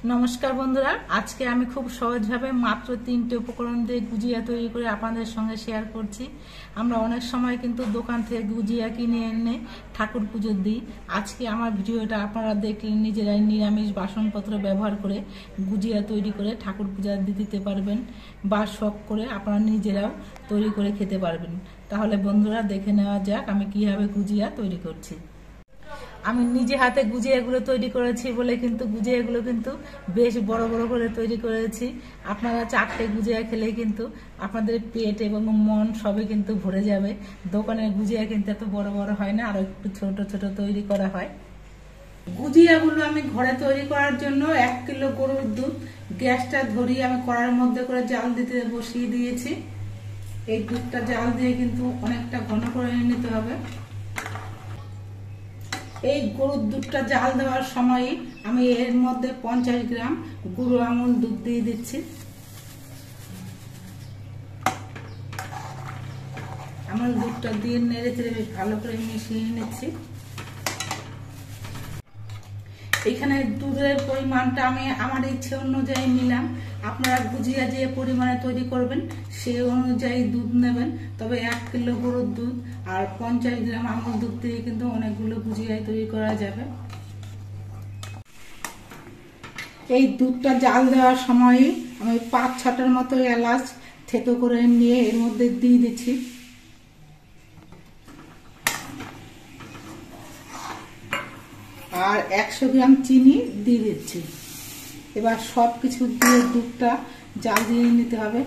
নমস্কার বন্ধুরা, আজকে আমি খুব সহজভাবে মাত্র 3টে উপকরণ দিয়ে গুজিয়া তৈরি করে আপনাদের সঙ্গে শেয়ার করছি। আমরা অনেক সময় কিন্তু দোকান থেকে গুজিয়া কিনে এনে ঠাকুর পুজো দিই। আজকে আমার ভিডিওটা আপনারা দেখলে নিজেরাই নিরামিষ বাসনপত্র ব্যবহার করে গুজিয়া তৈরি করে ঠাকুর পূজা দিতে পারবেন, বা শখ করে আপনারা নিজেরাও তৈরি করে খেতে পারবেন। তাহলে বন্ধুরা দেখে নেওয়া যাক আমি কিভাবে গুজিয়া তৈরি করছি। আমি নিজে হাতে গুজিয়াগুলো তৈরি করেছি বলে কিন্তু গুজিয়াগুলো কিন্তু বেশ বড় বড় করে তৈরি করেছি। আপনারা 4টে গুজিয়া খেলে কিন্তু আপনাদের পেট এবং মন সবই কিন্তু ভরে যাবে। দোকানের গুজিয়া কিন্তু এত বড় বড় হয় না, আরো একটু ছোট ছোট তৈরি করা হয়। গুজিয়াগুলো আমি ঘরে তৈরি করার জন্য 1 কিলো গরুর দুধ গ্যাসটা ধরিয়ে আমি কড়াইয়ের মধ্যে করে জাল দিতে বসিয়ে দিয়েছি। এই দুধটা জাল দিয়ে কিন্তু অনেকটা ঘন করে নিতে হবে। এই গরুর দুধটা জাল দেওয়ার সময় আমি এর মধ্যে 50 গ্রাম গুঁড়ো আমুল দুধ দিয়ে দিচ্ছি। আমুল দুধটা দিয়ে নেড়ে চেড়ে বেশ ভালো করে মিশিয়ে নিচ্ছি। এখানে দুধের পরিমাণটা আমি আমার ইচ্ছে অনুযায়ী নিলাম। আপনারা গুজিয়া যে পরিমাণে তৈরি করবেন সেই অনুযায়ী দুধ নেবেন। তবে 1 কিলো গরুর দুধ আর 50 গ্রাম আমুল দুধ দিয়ে কিন্তু অনেকগুলো গুজিয়া তৈরি করা যাবে। এই দুধটা জাল দেওয়ার সময় আমি 5-6টার মতো এলাচ থেতো করে নিয়ে এর মধ্যে দিয়ে দিচ্ছি। আর 100 গ্রাম চিনি দিয়ে দিচ্ছি। এবার সবকিছু দিয়ে দুধটা জাল দিয়ে নিতে হবে।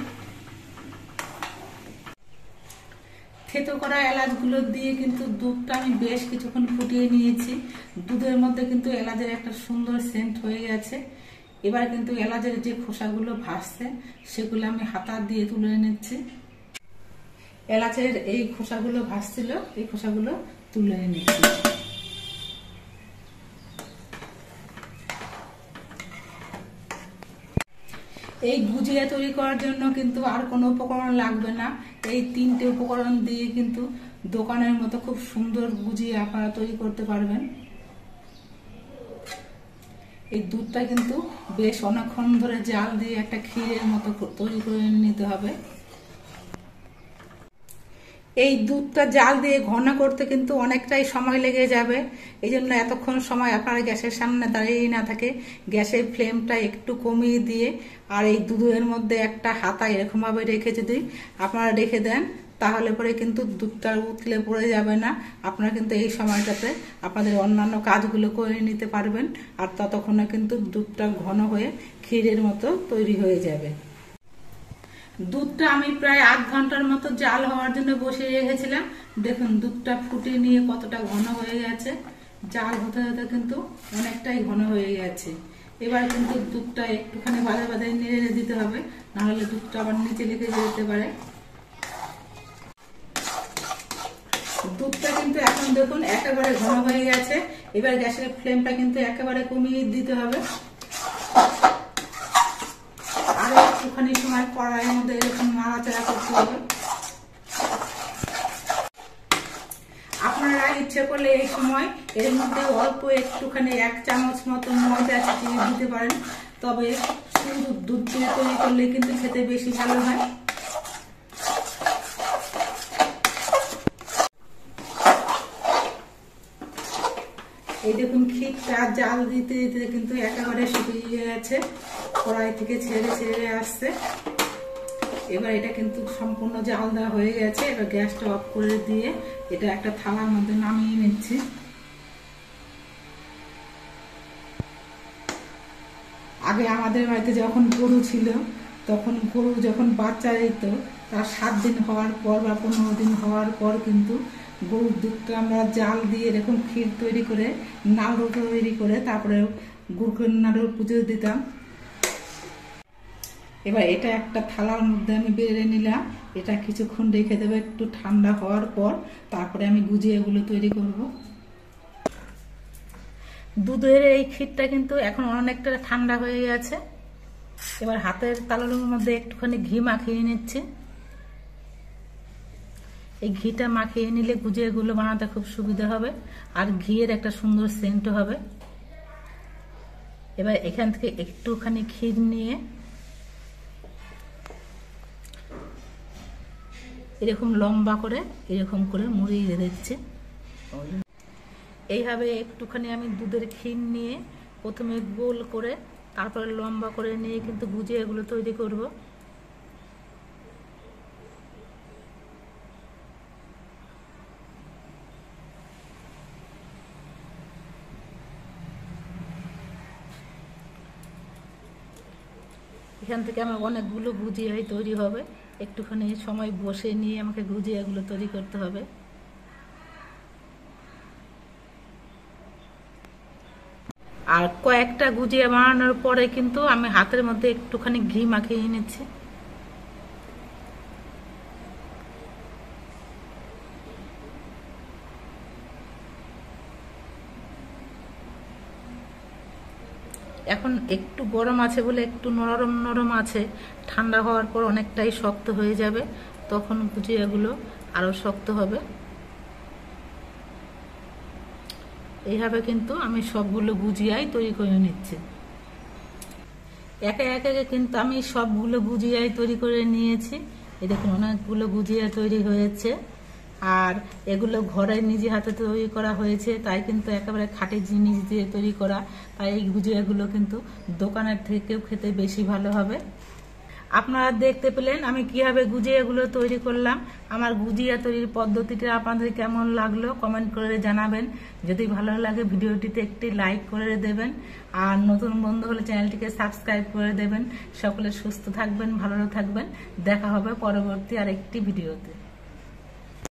থেতো করা এলাচগুলো দিয়ে কিন্তু দুধটা আমি বেশ কিছুক্ষণ ফুটিয়ে নিয়েছি। দুধের মধ্যে কিন্তু এলাচের একটা সুন্দর সেন্ট হয়ে গেছে। এবার কিন্তু এলাচের যে খোসাগুলো ভাসছে সেগুলো আমি হাতা দিয়ে তুলে নিচ্ছি। এলাচের এই খোসাগুলো ভাসছিল, এই খোসাগুলো তুলে নিচ্ছি। এই গুজিয়া তৈরি করার জন্য কিন্তু আর কোনো উপকরণ লাগবে না। এই 3টে উপকরণ দিয়ে কিন্তু দোকানের মতো খুব সুন্দর গুজিয়া আপনারা তৈরি করতে পারবেন। এই দুধটা কিন্তু বেশ অনেকক্ষণ ধরে জাল দিয়ে একটা ক্ষীরের মতো তৈরি করে নিতে হবে। এই দুধটা জাল দিয়ে ঘন করতে কিন্তু অনেকটাই সময় লেগে যাবে। এই জন্য এতক্ষণ সময় আপনারা গ্যাসের সামনে দাঁড়িয়ে না থাকে গ্যাসের ফ্লেমটা একটু কমিয়ে দিয়ে আর এই দুধের মধ্যে একটা হাতা এরকম ভাবে রেখে যদি আপনারা রেখে দেন তাহলে পরে কিন্তু দুধটা উতলে পড়ে যাবে না। আপনারা কিন্তু এই সময়টাতে আপনাদের অন্যান্য কাজগুলো করে নিতে পারবেন। আর ততক্ষণে কিন্তু দুধটা ঘন হয়ে ক্ষীরের মতো তৈরি হয়ে যাবে। দুধটা আমি প্রায় 8 ঘন্টার মতো জাল হওয়ার জন্য বসিয়ে রেখেছিলাম। দেখুন দুধটা ফুটে নিয়ে কতটা ঘন হয়ে গেছে। জাল হতে হতে কিন্তু অনেকটাই ঘন হয়ে গেছে। এবার কিন্তু দুধটা একটুখানি বাদে বাদে নেড়ে দিতে হবে, নাহলে দুধটা আবার নিচে লেগে যেতে পারে। দুধটা কিন্তু এখন দেখুন একেবারে ঘন হয়ে গেছে। এবার গ্যাসের ফ্লেমটা কিন্তু একেবারে কমিয়ে দিতে হবে। আর একটুখানি সময় কড়াইয়ের মধ্যে এরকম নাড়াচাড়া করতে হবে। আপনারা ইচ্ছে করলে এই সময় এর মধ্যে অল্প একটুখানি 1 চামচ মতো ময়দা ছিটিয়ে দিতে পারেন। তবে শুধু দুধ দিয়ে তৈরি করলে কিন্তু খেতে বেশি ভালো হয়। এই দেখুন ক্ষীরটা জাল দিতে দিতে কিন্তু একেবারে শুকিয়ে গেছে, কড়াই থেকে ছেড়ে ছেড়ে আসছে। এবার এটা কিন্তু সম্পূর্ণ জাল দেওয়া হয়ে গেছে। এবার গ্যাসটা অফ করে দিয়ে এটা একটা থালার মধ্যে নামিয়ে নিচ্ছি। আগে আমাদের বাড়িতে যখন গরু ছিল তখন গরু যখন বাচ্চা দিত তার 7 দিন হওয়ার পর বা 15 দিন হওয়ার পর কিন্তু গরুর দুধটা আমরা জাল দিয়ে এরকম ক্ষীর তৈরি করে নাড়ু তৈরি করে তারপরে গরুকে নাড়ুর পুজো দিতাম। এবার এটা একটা থালার মধ্যে আমি বেড়ে নিলাম। এটা কিছুক্ষণ রেখে দেবো একটু ঠান্ডা হওয়ার পর, তারপরে আমি গুজিয়াগুলো তৈরি করব। দুধের এই ক্ষীরটা কিন্তু এখন অনেকটা ঠান্ডা হয়ে গেছে। এবার হাতের তালুর মধ্যে একটুখানি ঘি মাখিয়ে নিচ্ছি। এই ঘিটা মাখিয়ে নিলে গুজিয়াগুলো বানাতে খুব সুবিধা হবে আর ঘিয়ের একটা সুন্দর সেন্ট হবে। এবার এখান থেকে একটুখানি ক্ষীর নিয়ে এরকম লম্বা করে এরকম করে মুড়িয়ে দিচ্ছি। এইভাবে একটুখানি আমি দুধের ক্ষীর নিয়ে প্রথমে গোল করে তারপরে লম্বা করে নিয়ে কিন্তু গুজিয়াগুলো তৈরি করব। এখান থেকে আমার অনেকগুলো গুজিয়াই তৈরি হবে, একটুখানি সময় বসে নিয়ে আমাকে গুজিয়াগুলো তৈরি করতে হবে। আর কয়েকটা গুজিয়া বানানোর পরে কিন্তু আমি হাতের মধ্যে একটুখানি ঘি মাখিয়ে নিচ্ছি। এখন একটু গরম আছে বলে একটু নরম নরম আছে, ঠান্ডা হওয়ার পর অনেকটাই শক্ত হয়ে যাবে, তখন গুজিয়াগুলো আরো শক্ত হবে। এইভাবে কিন্তু আমি সবগুলো গুজিয়াই তৈরি করে নিচ্ছি। একে একে কিন্তু আমি সবগুলো গুজিয়াই তৈরি করে নিয়েছি। এই দেখুন অনেকগুলো গুজিয়া তৈরি হয়েছে, আর এগুলো ঘরে নিজে হাতে তৈরি করা হয়েছে, তাই কিন্তু একেবারে খাঁটি জিনিস দিয়ে তৈরি করা, তাই এই গুজিয়াগুলো কিন্তু দোকানের থেকেও খেতে বেশি ভালো হবে। আপনারা দেখতে পেলেন আমি কিভাবে গুজিয়াগুলো তৈরি করলাম। আমার গুজিয়া তৈরির পদ্ধতিটা আপনাদের কেমন লাগলো কমেন্ট করে জানাবেন। যদি ভালো লাগে ভিডিওটিতে একটি লাইক করে দেবেন, আর নতুন বন্ধু হলে চ্যানেলটিকে সাবস্ক্রাইব করে দেবেন। সকলে সুস্থ থাকবেন, ভালো থাকবেন। দেখা হবে পরবর্তী আরেকটি ভিডিওতে।